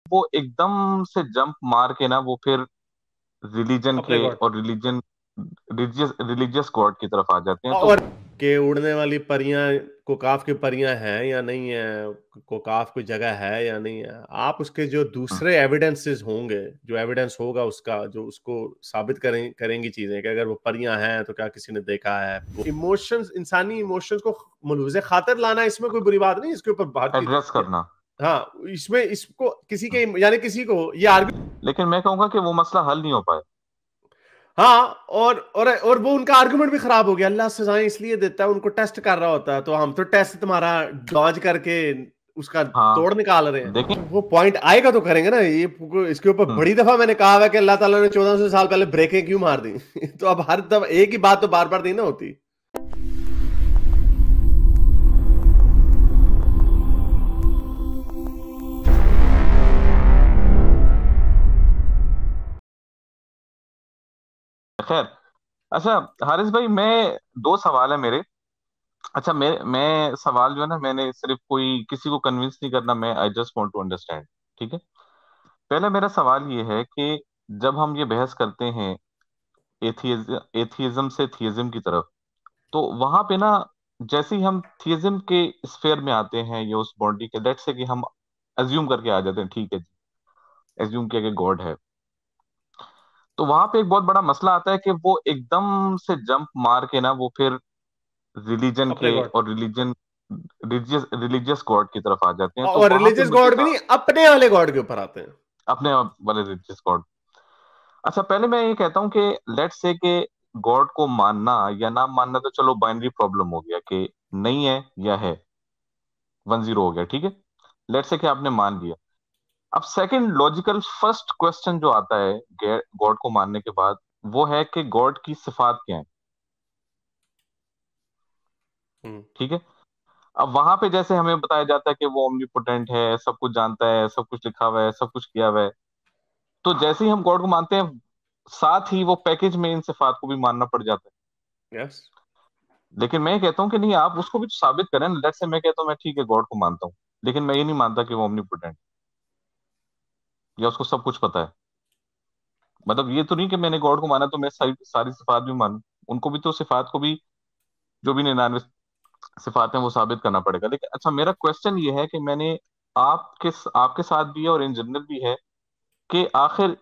وہ ایک دم سے جمپ مار کے نا وہ پھر ریلیجن اپنے کے گاڈ اور ریلیجیس گاڈ کی طرف آ جاتے ہیں. تو اور کہ اڑنے والی پریاں کوکاف کی پریاں ہیں یا نہیں ہیں، کوکاف کوئی جگہ ہے یا نہیں ہے، آپ اس کے جو دوسرے ایویڈنسز ہوں گے، جو ایویڈنس ہوگا اس کا، جو اس کو ثابت کریں گی چیزیں کہ اگر وہ پریاں ہیں تو کیا کسی نے دیکھا ہے. ایموشنز، انسانی ایموشنز کو ملوث خاطر لانا، اس میں کوئی بری بات نہیں، اس کے اوپر بات کی. ایڈریس کرنا. ہاں، اس کو کسی کے، یعنی کسی کو یہ آرگو، لیکن میں کہوں گا کہ وہ مسئلہ حل نہیں ہو پائے. ہاں، اور وہ ان کا آرگومنٹ بھی خراب ہو گیا. اللہ سزائیں اس لیے دیتا ہے، ان کو ٹیسٹ کر رہا ہوتا ہے، تو ہم تو ٹیسٹ تمہارا ڈاج کر کے اس کا ہاں توڑ نکال رہے ہیں. دیکھیں. وہ پوائنٹ آئے گا تو کریں گے نا. یہ اس کے اوپر بڑی دفعہ میں نے کہا ہوا کہ اللہ تعالیٰ نے 1400 سال پہلے بریکیں کیوں مار دی. تو اب ہر دفعہ ایک ہی بات تو بار بار نہیں نا ہوتی. خیر. اچھا حارث بھائی، دو سوال ہے میرے. اچھا میں سوال جو ہے نا، میں نے صرف کوئی کسی کو کنونس نہیں کرنا، میں I just want to understand. ٹھیک ہے. پہلا میرا سوال یہ ہے کہ جب ہم یہ بحث کرتے ہیں ایتھیزم سے تھیزم کی طرف، تو وہاں پہ نا جیسے ہی ہم تھیزم کے اسفیئر میں آتے ہیں یا اس باڈی کے، لیٹ سے کہ ہم ازیوم کر کے آ جاتے ہیں، ٹھیک ہے جی، ازیوم کیا کہ گاڈ ہے، تو وہاں پہ ایک بہت بڑا مسئلہ آتا ہے کہ وہ ایک دم سے جمپ مار کے نا وہ پھر ریلیجن اپنے کے گاڈ اور ریلیجیس گاڈ کی طرف آ جاتے ہیں. تو اور وہاں پہ ریلیجس مجھے گاڈ بھی نہیں، اپنے والے گاڈ کے اوپر آتے ہیں. اپنے والے ریلیجیس گاڈ. اچھا پہلے میں یہ کہتا ہوں کہ لیٹ سے کہ گاڈ کو ماننا یا نہ ماننا تو چلو بائنری پرابلم ہو گیا کہ نہیں ہے یا ہے، 1-0 ہو گیا، ٹھیک ہے. لیٹ سے کہ آپ نے مان لیا. اب سیکنڈ لاجیکل فرسٹ کوشچن جو آتا ہے گاڈ کو ماننے کے بعد، وہ ہے کہ گاڈ کی صفات کیا ہیں. ٹھیک ہے. اب وہاں پہ جیسے ہمیں بتایا جاتا ہے کہ وہ اومنی پوٹینٹ ہے، سب کچھ جانتا ہے، سب کچھ لکھا ہوا ہے، سب کچھ کیا ہوا ہے. تو جیسے ہی ہم گاڈ کو مانتے ہیں، ساتھ ہی وہ پیکج میں ان صفات کو بھی ماننا پڑ جاتا ہے. یس. لیکن میں یہ کہتا ہوں کہ نہیں، آپ اس کو بھی تو ثابت کریں. لیٹ سے میں کہتا ہوں میں ٹھیک ہے گاڈ کو مانتا ہوں، لیکن میں یہ نہیں مانتا کہ وہ اومنی پوٹینٹ یا اس کو سب کچھ پتا ہے. مطلب یہ تو نہیں کہ میں نے گاڈ کو مانا تو میں ساری صفات بھی مانوں. ان کو بھی تو صفات کو بھی، جو بھی 99 صفات ہیں، وہ ثابت کرنا پڑے گا. لیکن اچھا میرا کوشچن یہ ہے کہ میں نے آپ کے ساتھ بھی ہے اور ان جنرل بھی ہے کہ آخر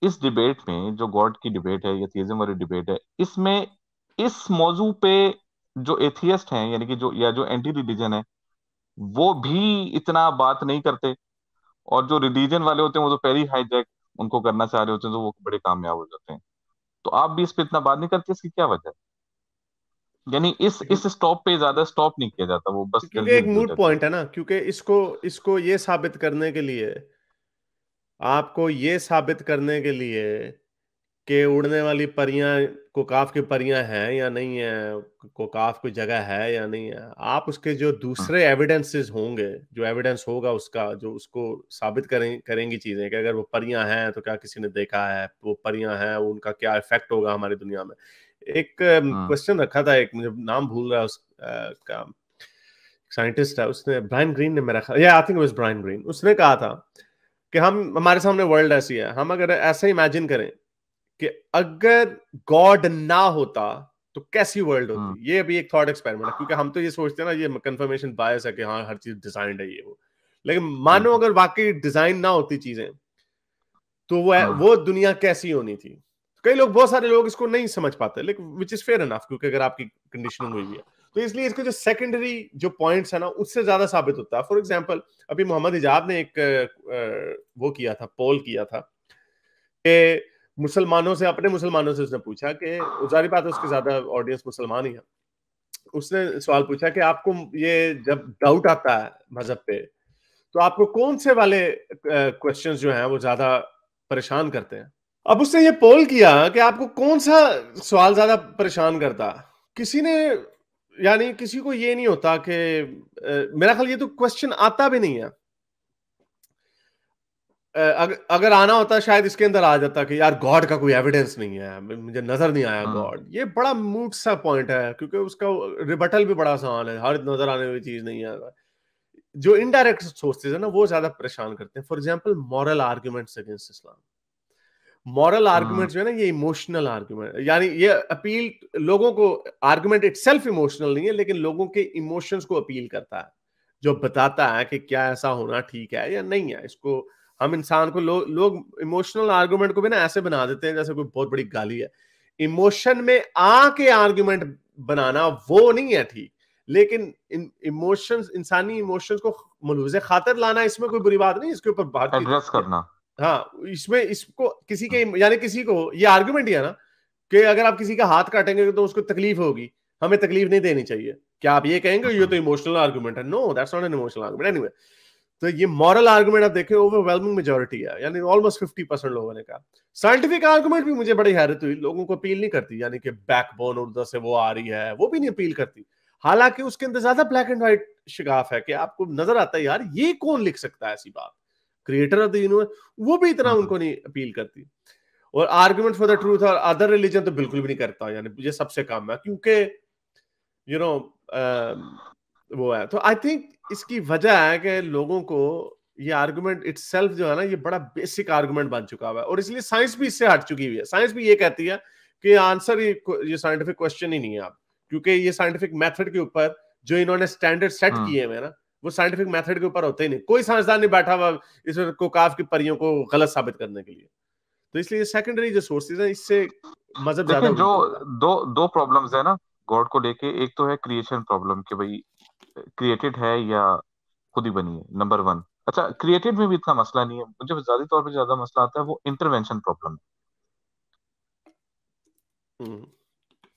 اس ڈیبیٹ میں، جو گاڈ کی ڈیبیٹ ہے یا تھیزم والی ڈیبیٹ ہے، اس میں اس موضوع پہ جو ایتھیسٹ ہیں، یعنی کہ جو اینٹی ریلیجن ہے، وہ بھی اتنا بات نہیں کرتے. اور جو ریلیجن والے ہوتے ہیں وہ تو پہلے ہی ہائی جیک ان کو کرنا چاہ رہے ہوتے ہیں، تو وہ بڑے کامیاب ہو جاتے ہیں. تو آپ بھی اس پہ اتنا بات نہیں کرتے، اس کی کیا وجہ ہے؟ یعنی اس سٹاپ پہ زیادہ سٹاپ نہیں کیا جاتا، وہ بس کیونکہ جلدی ایک جلدی ہو موڈ جاتی ہے. پوائنٹ ہے نا. کیونکہ اس کو یہ ثابت کرنے کے لیے، آپ کو یہ ثابت کرنے کے لیے کہ اڑنے والی پریاں کوکاف کی پریاں ہیں یا نہیں ہیں، کوکاف کوئی جگہ ہے یا نہیں ہے، آپ اس کے جو ہاں. دوسرے ایویڈنسز ہوں گے، جو ایویڈنس ہوگا اس کا، جو اس کو ثابت کریں گی چیزیں کہ اگر وہ پریاں ہیں تو کیا کسی نے دیکھا ہے، وہ پریاں ہیں، ان کا کیا افیکٹ ہوگا ہماری دنیا میں. ایک ہاں. کوشچن رکھا تھا، ایک مجھے نام بھول رہا ہے اس کا، سائنٹسٹ ہے، اس نے، برائن گرین نے، میرا خیال، یا I think it was Brian Green, اس نے کہا تھا کہ ہمارے سامنے ورلڈ ایسی ہے، ہم اگر ایسا امیجن کریں کہ اگر گاڈ نہ ہوتا تو کیسی ورلڈ ہاں. ہوتی. یہ ابھی ایک تھاٹ ایکسپیریمنٹ ہے، کیونکہ ہم تو یہ سوچتے ہیں نا، یہ کنفرمیشن بائس ہے کہ ہاں ہر چیز ڈیزائنڈ ہے یہ وہ. لیکن مانو اگر واقعی ڈیزائن نہ ہوتی چیزیں، تو ہاں. وہ دنیا کیسی ہونی تھی. کئی لوگ، بہت سارے لوگ اس کو نہیں سمجھ پاتے، لیکن وچ از فیئر انف، کیونکہ اگر آپ کی کنڈیشننگ ہوئی ہے تو اس لیے اس کے جو سیکنڈری جو پوائنٹس ہیں نا، اس سے زیادہ ثابت ہوتا ہے. فار ایگزامپل، ابھی محمد حجاب نے ایک وہ کیا تھا، پول کیا تھا کہ مسلمانوں سے، اپنے مسلمانوں سے اس نے پوچھا کہ، ظاہر بات ہے اس کے زیادہ آڈینس مسلمان ہی ہے، اس نے سوال پوچھا کہ آپ کو یہ جب ڈاؤٹ آتا ہے مذہب پہ، تو آپ کو کون سے والے کوشچنز جو ہیں وہ زیادہ پریشان کرتے ہیں. اب اس نے یہ پول کیا کہ آپ کو کون سا سوال زیادہ پریشان کرتا. کسی نے، یعنی کسی کو یہ نہیں ہوتا کہ، میرا خیال یہ تو کوشچن آتا بھی نہیں ہے. اگر آنا ہوتا شاید اس کے اندر آ جاتا کہ یار گاڈ کا کوئی ایویڈنس نہیں ہے، مجھے نظر نہیں آیا ہاں. گاڈ. یہ بڑا موٹ سا پوائنٹ ہے، کیونکہ اس کا ریبٹل بھی بڑا آسان ہے، ہر نظر آنے والی چیز نہیں ہے. جو انڈائریکٹ سورسز ہیں نا وہ زیادہ پریشان کرتے ہیں. For example moral arguments against Islam. Moral argument جو ہے نا یہ ایموشنل آرگومنٹ, یعنی یہ اپیل لوگوں کو, آرگومنٹ اٹ سیلف ایموشنل نہیں ہے لیکن لوگوں کے ایموشنز کو اپیل کرتا ہے, جو بتاتا ہے کہ کیا ایسا ہونا ٹھیک ہے یا نہیں ہے. اس کو ہم انسان کو لوگ ایموشنل آرگومنٹ کو بھی نا ایسے بنا دیتے ہیں جیسے کوئی بہت بڑی گالی ہے. ایموشن میں آ کے آرگومنٹ بنانا وہ نہیں ہے ٹھیک, لیکن ایموشنز, انسانی ایموشنز کو ملحوظ خاطر لانا اس میں کوئی بری بات نہیں, اس کے اوپر بات کی. ایڈریس کرنا. ہاں, اس میں اس کو کسی کے, یعنی کسی کو یہ آرگومنٹ ہی ہے نا کہ اگر آپ کسی کا ہاتھ کاٹیں گے تو اس کو تکلیف ہوگی, ہمیں تکلیف نہیں دینی چاہیے. کیا آپ یہ کہیں گے یہ تو ایموشنل آرگومنٹ ہے؟ No, that's not an emotional argument. Anyway, تو یہ مورل آرگومنٹ آپ دیکھیں اوور ویلمنگ میجورٹی ہے, یعنی آلموسٹ 50% لوگوں نے کہا. سائنٹیفک آرگومنٹ بھی مجھے بڑی حیرت ہوئی, لوگوں کو اپیل نہیں کرتی, یعنی کہ بیک بون اردو سے وہ آ رہی ہے وہ بھی نہیں اپیل کرتی, حالانکہ اس کے اندر زیادہ بلیک اینڈ وائٹ شگاف ہے کہ آپ کو نظر آتا ہے یار یہ کون لکھ سکتا ہے ایسی بات, کریٹر آف دی یونیورس, وہ بھی اتنا ان کو نہیں اپیل کرتی. اور آرگومنٹ فار دا ٹروتھ اور ادر ریلیجن تو بالکل بھی نہیں کرتا, یعنی یہ سب سے کم ہے کیونکہ یو نو وہ ہے. تو آئی تھنک اس کی وجہ ہے کہ لوگوں کو یہ آرگومنٹ اٹ سیلف جو ہے نا یہ بڑا بیسک آرگومنٹ بن چکا ہوا ہے, اور اس لیے سائنس بھی اس سے ہٹ چکی ہوئی ہے. سائنس بھی یہ کہتی ہے کہ آنسر یہ سائنٹیفک کوشچن ہی نہیں ہے آپ, کیونکہ یہ سائنٹیفک میتھڈ کے اوپر جو انہوں نے اسٹینڈرڈ سیٹ کیے ہوئے نا وہ سائنٹیفک میتھڈ کے اوپر ہوتے ہی نہیں. کوئی سائنسدان نہیں بیٹھا ہوا اس کو کاف کی پریوں کو غلط ثابت کرنے کے لیے. تو اس لیے سیکنڈری جو سورسز ہیں اس سے مذہب زیادہ دیکھیں جو ویک ہوتا ہے. دو پرابلمز ہیں نا گاڈ کو لے کے, ایک تو ہے کریشن پرابلم کہ بھائی کریٹڈ ہے یا خود ہی بنی ہے, نمبر 1. اچھا کریٹڈ میں بھی اتنا مسئلہ نہیں ہے, مجھے ذاتی طور پہ زیادہ مسئلہ آتا ہے وہ انٹروینشن پرابلم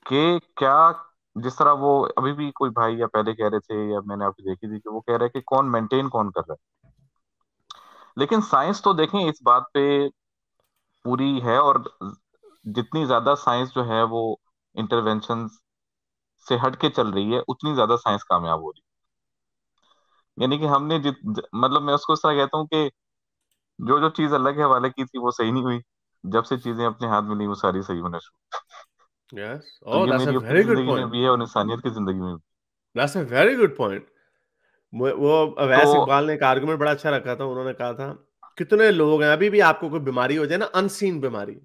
کہ کیا, جس طرح وہ ابھی بھی کوئی بھائی یا پہلے کہہ رہے تھے یا میں نے آپ کو دیکھی تھی کہ وہ کہہ رہے کہ کون مینٹین کون کر رہا ہے, لیکن سائنس تو دیکھیں اس بات پہ پوری ہے, اور جتنی زیادہ سائنس جو ہے وہ انٹروینشن سے ہٹ کے چل رہی ہے اتنی زیادہ سائنس کامیاب ہو رہی ہے. یعنی کہ ہم نے مطلب میں اس کو اس طرح کہتا ہوں کہ جو چیز اللہ کے حوالے کی تھی وہ صحیح نہیں ہوئی, جب سے چیزیں اپنے ہاتھ میں لی وہ ساری صحیح ہونا شروع. Yes. تو Oh, یہ that's a میری اپنی very good زندگی میں point. بھی ہے اور انسانیت کی زندگی میں بھی. That's a very good point. وہ اویس تو اقبال نے ایک آرگومنٹ بڑا اچھا رکھا تھا, انہوں نے کہا تھا کتنے لوگ ہیں ابھی بھی آپ کو کوئی بیماری ہو جائے نا, انسین بیماری,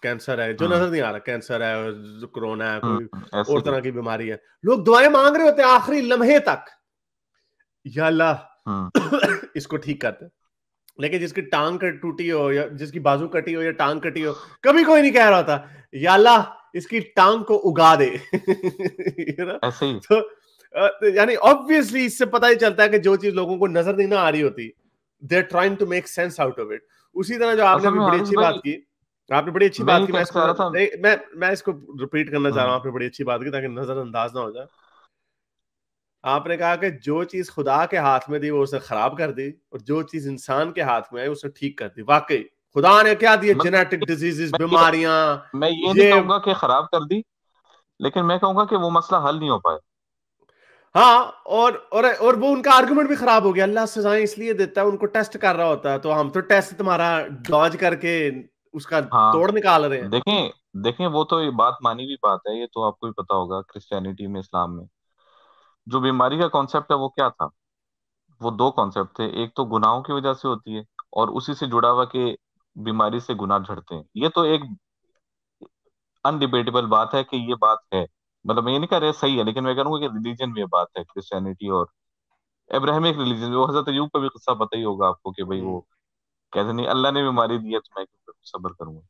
کینسر ہے جو نظر نہیں آ رہا, کینسر ہے, کرونا ہے, کوئی ایسے اور ہی. طرح کی بیماری ہے, لوگ دعائیں مانگ رہے ہوتے ہیں آخری لمحے تک, یا اللہ اس کو ٹھیک کرتے. لیکن جس کی ٹانگ ٹوٹی ہو یا جس کی بازو کٹی ہو یا ٹانگ کٹی ہو, کبھی کوئی نہیں کہہ رہا ہوتا یا اللہ اس کی ٹانگ کو اگا دے. ایسے ہی. تو یعنی obviously اس سے پتہ ہی چلتا ہے کہ جو چیز لوگوں کو نظر نہیں نہ آ رہی ہوتی they're trying to make sense out of it. اسی طرح جو آپ نے اصل بھی میں بڑی حارث اچھی بھائی بات کی, آپ نے بڑی اچھی میں بات یہ کی, کہنا چاہ رہا تھا. میں اس کو ریپیٹ کرنا چاہ رہا ہوں, آپ نے بڑی اچھی بات کی تاکہ نظر انداز نہ ہو جائے. آپ نے کہا کہ جو چیز خدا کے ہاتھ میں دی وہ اسے خراب کر دی, اور جو چیز انسان کے ہاتھ میں آئی اسے ٹھیک کر دی. واقعی خدا نے کیا دیا, جینیٹک ڈیزیزز, بیماریاں, میں یہ نہیں یہ کہوں گا کہ خراب کر دی, لیکن میں کہوں گا کہ وہ مسئلہ حل نہیں ہو پایا. ہاں, اور وہ ان کا آرگومنٹ بھی خراب ہو گیا. اللہ سزائیں اس لیے دیتا ہے, ان کو ٹیسٹ کر رہا ہوتا ہے, تو ہم تو ٹیسٹ تمہارا ڈاج کر کے اس کا ہاں توڑ نکال رہے ہیں. دیکھیں وہ تو یہ بات مانی ہوئی بات ہے, یہ تو آپ کو بھی پتا ہوگا کرسچینٹی میں, اسلام میں جو بیماری کا کانسیپٹ ہے وہ کیا تھا, وہ 2 کانسیپٹ تھے. ایک تو گناہوں کی وجہ سے ہوتی ہے, اور اسی سے جڑا ہوا کہ بیماری سے گناہ جھڑتے ہیں. یہ تو ایک انڈیبیٹیبل بات ہے کہ یہ بات ہے, مطلب میں یہ نہیں کہہ رہا صحیح ہے, لیکن میں کہوں گا کہ ریلیجن میں یہ بات ہے, کرسچینٹی اور ابراہیمک ریلیجن. وہ حضرت ایوب کا بھی قصہ پتہ ہی ہوگا آپ کو کہ بھئی وہ کہتے نہیں اللہ نے بیماری دی ہے تو میں کیوں صبر کروں گا.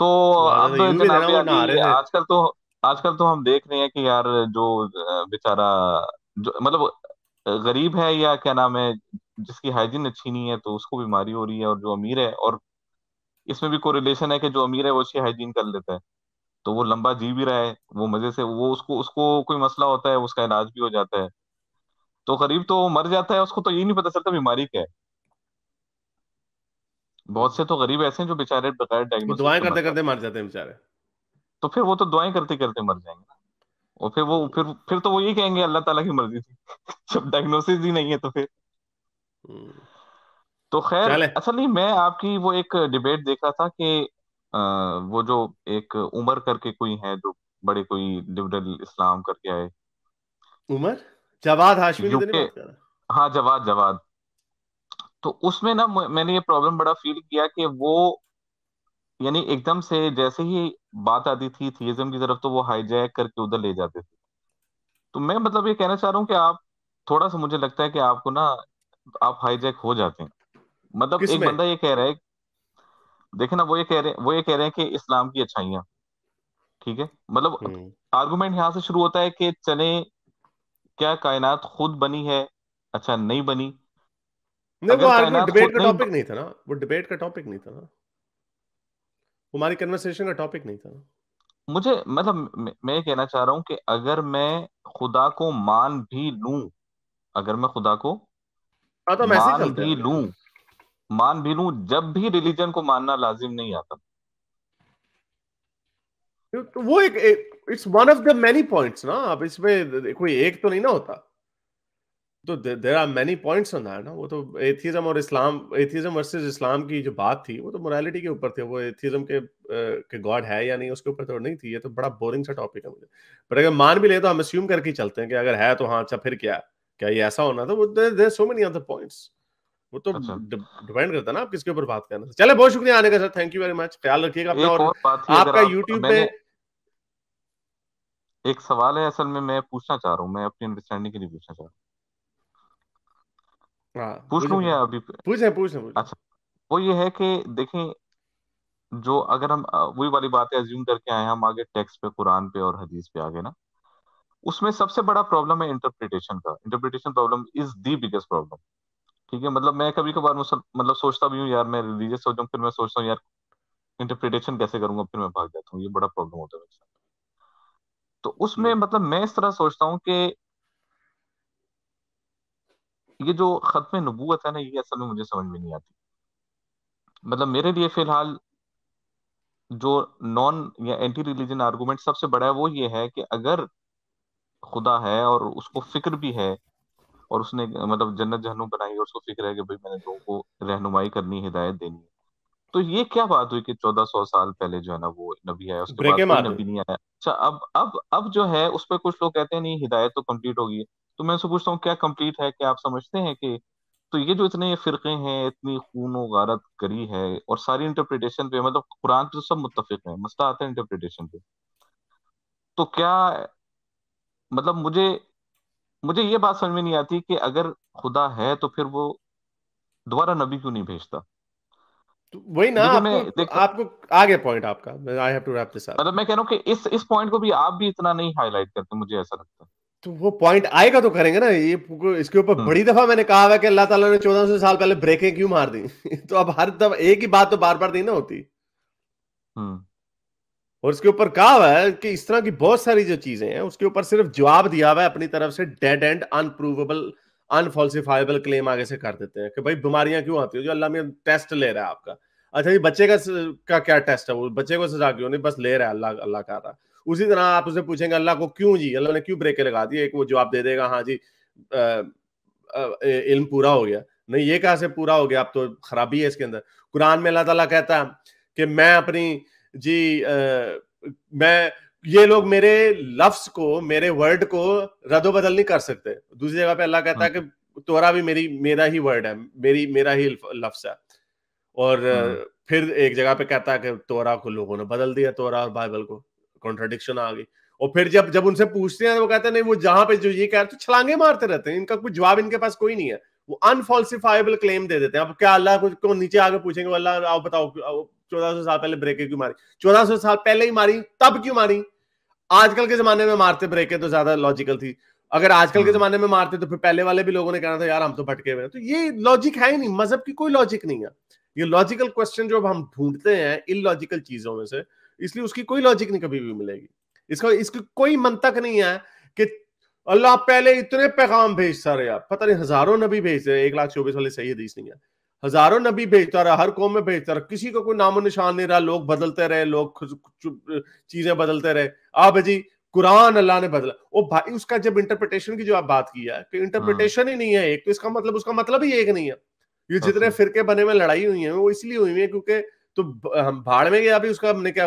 تو حضرت اب ایوب بھی جناب دینا وہ علی نہا رہے تھے. آج کل تو ہم دیکھ رہے ہیں کہ یار جو بیچارہ جو مطلب غریب ہے یا کیا نام ہے, جس کی ہائیجین اچھی نہیں ہے تو اس کو بیماری ہو رہی ہے, اور جو امیر ہے, اور اس میں بھی کوئی ریلیشن ہے کہ جو امیر ہے وہ اچھی ہائیجین کر لیتا ہے تو وہ لمبا جی بھی رہا ہے, وہ مزے سے, وہ اس کو کوئی مسئلہ ہوتا ہے اس کا علاج بھی ہو جاتا ہے. تو غریب تو مر جاتا ہے, اس کو تو یہ نہیں پتا چلتا بیماری کیا ہے. بہت سے تو غریب ایسے ہیں جو بیچارے بغیر وہ ڈائگنوسس دعائیں کے مر کرتے کرتے جاتے ہیں. مر جاتے ہیں بیچارے. تو پھر وہ تو دعائیں کرتے کرتے مر جائیں گے نا, اور پھر تو وہ یہ کہیں گے اللہ تعالیٰ کی مرضی تھی. جب ڈائگنوسس ہی نہیں ہے تو پھر تو خیر. چلے اچھا نہیں, میں آپ کی وہ ایک ڈبیٹ دیکھ رہا تھا کہ وہ جو ایک عمر کر کے کوئی ہے جو بڑے کوئی لبرل اسلام کر کے آئے عمر جواد ہاشمی کی یو تو نہیں کے. بات کر رہا. ہاں جواد، جواد. تو اس میں نا میں نے یہ پرابلم بڑا فیل کیا کہ وہ یعنی ایک دم سے جیسے ہی بات آتی تھی تھیزم کی طرف تو وہ ہائی جیک کر کے ادھر لے جاتے تھے. تو میں مطلب یہ کہنا چاہ رہا ہوں کہ آپ تھوڑا سا مجھے لگتا ہے کہ آپ کو نا آپ ہائی جیک ہو جاتے ہیں. مطلب کس ایک میں؟ بندہ یہ کہہ رہا ہے، دیکھیں نا وہ یہ کہہ رہے ہیں کہ اسلام کی اچھائیاں ٹھیک ہے. مطلب ہوں آرگومنٹ یہاں سے شروع ہوتا ہے کہ چلیں کیا کائنات خود بنی ہے؟ اچھا نہیں بنی. نہیں، وہ اگر آرگو کائنات ڈبیٹ خود کا نہیں ٹاپک نہیں تھا نا، وہ ڈبیٹ کا ٹاپک نہیں تھا نا، ہماری کنورسیشن کا ٹاپک نہیں تھا نا. مجھے مطلب میں یہ کہنا چاہ رہا ہوں کہ اگر میں خدا کو مان بھی لوں، اگر میں خدا کو ہاں تو ہم ایسے ہی مان چلتے بھی آ رہے لوں، ہیں. مان بھی لوں، جب بھی ریلیجن کو ماننا لازم نہیں آتا. وہ ایک it's one of the many points نا. اب اس میں کوئی ایک تو نہیں نا ہوتا، تو there are many points on that نا. وہ تو ایتھیزم اور اسلام، ایتھیزم ورسز اسلام کی جو بات تھی وہ تو مورالٹی کے اوپر تھی. وہ ایتھیزم کے گاڈ ہے یا نہیں اس کے اوپر تو نہیں تھی. یہ تو بڑا بورنگ سا ٹاپک ہے مجھے. پر اگر مان بھی لے تو ہم اسیوم کر کے چلتے ہیں کہ اگر ہے تو ہاں اچھا پھر کیا یہ ایسا ہونا تھا. وہ دیر سو مینی ادر پوائنٹس. وہ تو اچھا، ڈیپینڈ کرتا ہے نا آپ کس کے اوپر بات کرنا. چلے بہت شکریہ آنے کا سر، تھینک یو ویری مچ. خیال رکھیے گا اپنا. ایک اور اور بات تھی، آپ اگر کا آپ یوٹیوب میں پہ نے ایک سوال ہے اصل میں پوچھنا چاہ رہا ہوں، میں اپنی انڈرسٹینڈنگ کے لیے پوچھنا چاہ رہا ہوں. ہاں پوچھ پوچھیں لوں یا پوچھیں ابھی؟ پوچھیں. اچھا، وہ یہ ہے کہ دیکھیں، جو اگر ہم وہی والی باتیں ایزیوم کر کے آئے ہیں، ہم آگے ٹیکسٹ پہ، قرآن پہ اور حدیث پہ آگے نا، اس میں سب سے بڑا پرابلم ہے انٹرپریٹیشن کا. Interpretation problem is the biggest problem. ٹھیک ہے، مطلب میں کبھی کبھار مطلب سوچتا بھی ہوں یار میں ریلیجیس ہو جاؤں، پھر میں سوچتا ہوں یار انٹرپریٹیشن کیسے کروں گا، پھر میں بھاگ جاتا ہوں. یہ بڑا پرابلم ہوتا ہے میرے ساتھ. تو اس میں مطلب میں اس طرح سوچتا ہوں کہ یہ جو ختم نبوت ہے نا، یہ اصل میں مجھے سمجھ میں نہیں آتی. مطلب میرے لیے فی الحال جو نان یا اینٹی ریلیجن آرگومنٹ سب سے بڑا ہے وہ یہ ہے کہ اگر خدا ہے اور اس کو فکر بھی ہے، اور اس نے مطلب جنت جہنم بنائی اور اس کو فکر ہے کہ بھئی میں نے لوگوں کو رہنمائی کرنی ہے، ہدایت دینی ہے، تو یہ کیا بات ہوئی کہ 1400 سال پہلے جو ہے نا وہ نبی آیا، اس کے بعد بریکیں کوئی مار دیں. نبی نہیں آیا. اچھا، اب جو ہے اس پہ کچھ لوگ کہتے ہیں نہیں ہدایت تو کمپلیٹ ہوگی ہے. تو میں ان سے پوچھتا ہوں کیا کمپلیٹ ہے؟ کیا آپ سمجھتے ہیں کہ تو یہ جو اتنے فرقے ہیں، اتنی خون و غارت کری ہے، اور ساری انٹرپریٹیشن پہ مطلب قرآن پہ تو سب متفق ہیں، مسئلہ آتا ہے انٹرپریٹیشن پہ. تو کیا مطلب مجھے یہ بات سمجھ میں نہیں آتی کہ اگر خدا ہے تو پھر وہ دوبارہ نبی کیوں نہیں بھیجتا؟ وہی نا، دیکھیں آپ میں کو دیکھ آپ کو آگے پوائنٹ آپ کا. I have to wrap this up. مطلب میں کہہ رہا ہوں کہ اس پوائنٹ کو بھی آپ بھی اتنا نہیں ہائی لائٹ کرتے، مجھے ایسا لگتا تو وہ پوائنٹ آئے گا تو کریں گے نا. یہ اس کے اوپر ہے. بڑی دفعہ میں نے کہا ہے کہ اللہ تعالیٰ نے 1400 سال پہلے بریکیں کیوں مار دی. تو اب ہر دفعہ ایک ہی بات تو بار بار نہیں نا ہوتی. ہوں اور اس کے اوپر کہا ہوا ہے کہ اس طرح کی بہت ساری جو چیزیں ہیں اس کے اوپر صرف جواب دیا ہوا ہے اپنی طرف سے. ڈیڈ اینڈ ان پروویبل ان فالسیفائبل کلیم آگے سے کر دیتے ہیں کہ بھائی بیماریاں کیوں آتی ہیں جو اللہ میں ٹیسٹ لے رہا ہے آپ کا. اچھا جی، بچے کا کیا ٹیسٹ ہے؟ وہ بچے کو سزا کیوں نہیں، بس لے رہا ہے اللہ کر رہا. اسی طرح آپ اسے پوچھیں گے اللہ کو کیوں، جی اللہ نے کیوں بریکیں لگا دی، ایک وہ جواب دے دے گا ہاں جی علم پورا ہو گیا. نہیں، یہ کہاں سے پورا ہو گیا؟ اب تو خرابی ہے اس کے اندر. قرآن میں اللہ تعالیٰ کہتا ہے کہ میں اپنی میں یہ لوگ میرے لفظ کو، میرے ورڈ کو رد و بدل نہیں کر سکتے. دوسری جگہ پہ اللہ کہتا ہوں ہے کہ تورا بھی میرا ہی ورڈ ہے، میرا ہی لفظ ہے. اور ہوں پھر ایک جگہ پہ کہتا ہے کہ تورا کو لوگوں نے بدل دیا، تورا اور بائبل کو کانٹرڈکشن آ گئی. اور پھر جب ان سے پوچھتے ہیں وہ کہتے ہیں نہیں، وہ جہاں پہ جو یہ کہہ رہے تو چھلانگے مارتے رہتے ہیں. ان کا کوئی جواب ان کے پاس کوئی نہیں ہے. وہ انفالسیفائبل کلیم دے دیتے ہیں. اب کیا اللہ کو نیچے آگے پوچھیں گے اللہ آپ بتاؤ 1400 سال پہلے بریکیں کیوں ماری؟ 1400 سال پہلے ہی ماری، تب کیوں ماری؟ آج کل کے زمانے میں مارتے بریکیں تو زیادہ لاجیکل تھی. اگر آج کل کے ہوں زمانے میں مارتے تو پھر پہلے والے بھی لوگوں نے کہنا تھا یار ہم تو بھٹکے ہوئے ہیں. تو یہ لاجک ہے ہی نہیں. مذہب کی کوئی لاجک نہیں ہے. یہ لاجیکل کوسچن جو ہم ڈھونڈتے ہیں ان لاجیکل چیزوں میں سے، اس لیے اس کی کوئی لاجک نہیں کبھی بھی ملے گی. اس کی کوئی منطق نہیں ہے کہ اللہ پہلے اتنے پیغام بھیجتا رہا، پتہ نہیں ہزاروں نبی بھیجتے رہے. 1,24,000 والی صحیح حدیث نہیں ہے. ہزاروں نبی بھیجتا رہا، ہر قوم میں بھیجتا رہا، کسی کو کوئی نام و نشان نہیں رہا. لوگ بدلتے رہے، لوگ چیزیں بدلتے رہے. آپ جی قرآن اللہ نے بدلا. وہ بھائی اس کا جب انٹرپریٹیشن کی جو آپ بات کی ہے کہ ہوں انٹرپریٹیشن ہی نہیں ہے ایک، تو اس کا مطلب ہی ایک نہیں ہے. یہ جتنے ایسے فرقے بنے میں لڑائی ہوئی ہیں وہ اس لیے ہوئی ہیں کیونکہ تو ہم بھاڑ میں گیا ابھی اس کا ہم نے کیا